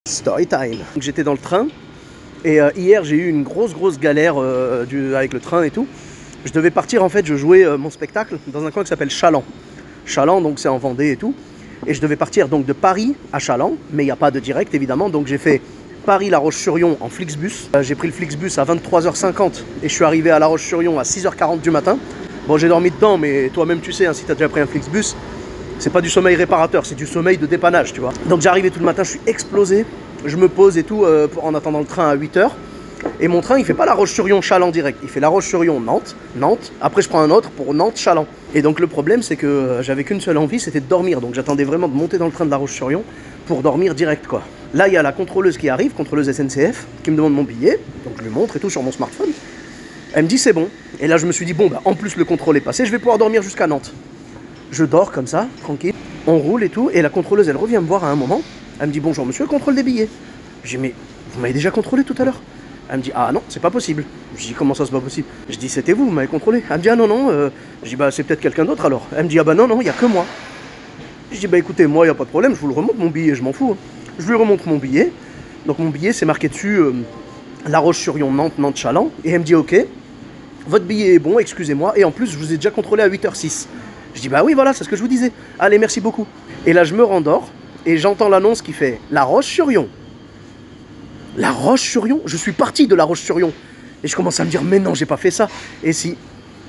Story time. J'étais dans le train et hier j'ai eu une grosse galère avec le train et tout. Je devais partir en fait, je jouais mon spectacle dans un coin qui s'appelle Chaland. Chaland donc c'est en Vendée et tout. Et je devais partir donc de Paris à Chaland, mais il n'y a pas de direct évidemment. Donc j'ai fait Paris-La Roche-sur-Yon en Flixbus. J'ai pris le Flixbus à 23h50 et je suis arrivé à La Roche-sur-Yon à 6h40 du matin. Bon, j'ai dormi dedans, mais toi-même tu sais, hein, si tu as déjà pris un Flixbus, c'est pas du sommeil réparateur, c'est du sommeil de dépannage, tu vois. Donc j'ai arrivé tout le matin, je suis explosé, je me pose et tout en attendant le train à 8h. Et mon train, il fait pas La Roche-sur-Yon-Chaland direct, il fait La Roche-sur-Yon-Nantes, Nantes, après je prends un autre pour Nantes-Chaland. Et donc le problème, c'est que j'avais qu'une seule envie, c'était de dormir. Donc j'attendais vraiment de monter dans le train de La Roche-sur-Yon pour dormir direct, quoi. Là, il y a la contrôleuse qui arrive, contrôleuse SNCF, qui me demande mon billet, donc je lui montre et tout sur mon smartphone. Elle me dit c'est bon. Et là, je me suis dit, bon, bah, en plus le contrôle est passé, je vais pouvoir dormir jusqu'à Nantes. Je dors comme ça, tranquille, on roule et tout, et la contrôleuse, elle revient me voir à un moment, elle me dit, bonjour monsieur, contrôle des billets. Je dis, mais vous m'avez déjà contrôlé tout à l'heure? Elle me dit, ah non, c'est pas possible. Je dis, comment ça c'est pas possible? Je dis, c'était vous m'avez contrôlé. Elle me dit, ah non, je dis, bah c'est peut-être quelqu'un d'autre alors. Elle me dit, ah bah non, il n'y a que moi. Je dis, bah écoutez, moi, il n'y a pas de problème, je vous le remonte mon billet, je m'en fous. Je lui remonte mon billet, donc mon billet, c'est marqué dessus La Roche-sur-Yon, Nantes, Nantes-Chaland, et elle me dit, ok, votre billet est bon, excusez-moi, et en plus, je vous ai déjà contrôlé à 8h06. Je dis, bah oui, voilà, c'est ce que je vous disais. Allez, merci beaucoup. Et là, je me rendors, et j'entends l'annonce qui fait La Roche-sur-Yon. La Roche-sur-Yon? Je suis parti de La Roche-sur-Yon. Et je commence à me dire, mais non, j'ai pas fait ça. Et si,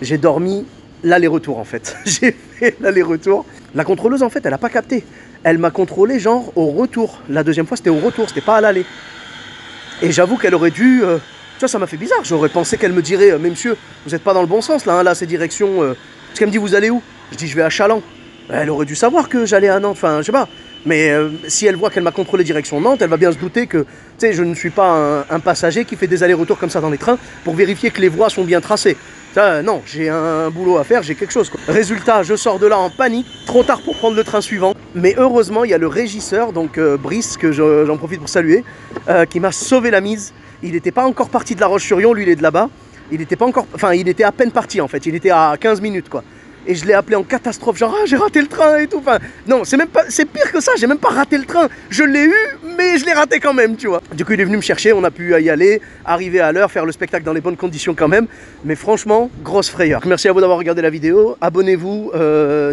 j'ai dormi l'aller-retour, en fait. J'ai fait l'aller-retour. La contrôleuse, en fait, elle a pas capté. Elle m'a contrôlé, genre, au retour. La deuxième fois, c'était au retour, c'était pas à l'aller. Et j'avoue qu'elle aurait dû... tu vois, ça m'a fait bizarre. J'aurais pensé qu'elle me dirait, mais monsieur, vous n'êtes pas dans le bon sens, là, hein, là, c'est direction... Parce qu'elle me dit, vous allez où? Je dis, je vais à Chaland. Elle aurait dû savoir que j'allais à Nantes, enfin, je sais pas. Mais si elle voit qu'elle m'a contrôlé direction Nantes, elle va bien se douter que, tu sais, je ne suis pas un passager qui fait des allers-retours comme ça dans les trains pour vérifier que les voies sont bien tracées. Ça, non, j'ai un boulot à faire, j'ai quelque chose, quoi. Résultat, je sors de là en panique, trop tard pour prendre le train suivant. Mais heureusement, il y a le régisseur, donc Brice, que j'en profite pour saluer, qui m'a sauvé la mise. Il n'était pas encore parti de La Roche-sur-Yon, lui il est de là-bas. Il était pas encore, enfin il était à peine parti en fait, il était à 15 minutes quoi. Et je l'ai appelé en catastrophe, genre ah, j'ai raté le train et tout. Enfin, non, c'est même pas, c'est pire que ça, j'ai même pas raté le train. Je l'ai eu, mais je l'ai raté quand même, tu vois. Du coup, il est venu me chercher, on a pu y aller, arriver à l'heure, faire le spectacle dans les bonnes conditions quand même. Mais franchement, grosse frayeur. Merci à vous d'avoir regardé la vidéo. Abonnez-vous,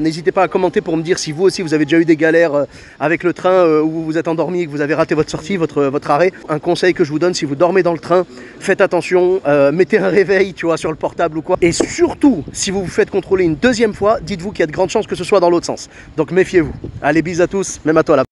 n'hésitez pas à commenter pour me dire si vous aussi vous avez déjà eu des galères avec le train où vous vous êtes endormi et que vous avez raté votre sortie, votre arrêt. Un conseil que je vous donne, si vous dormez dans le train, faites attention, mettez un réveil, tu vois, sur le portable ou quoi. Et surtout, si vous vous faites contrôler une deuxième fois, dites-vous qu'il y a de grandes chances que ce soit dans l'autre sens. Donc méfiez-vous. Allez, bisous à tous, même à toi là.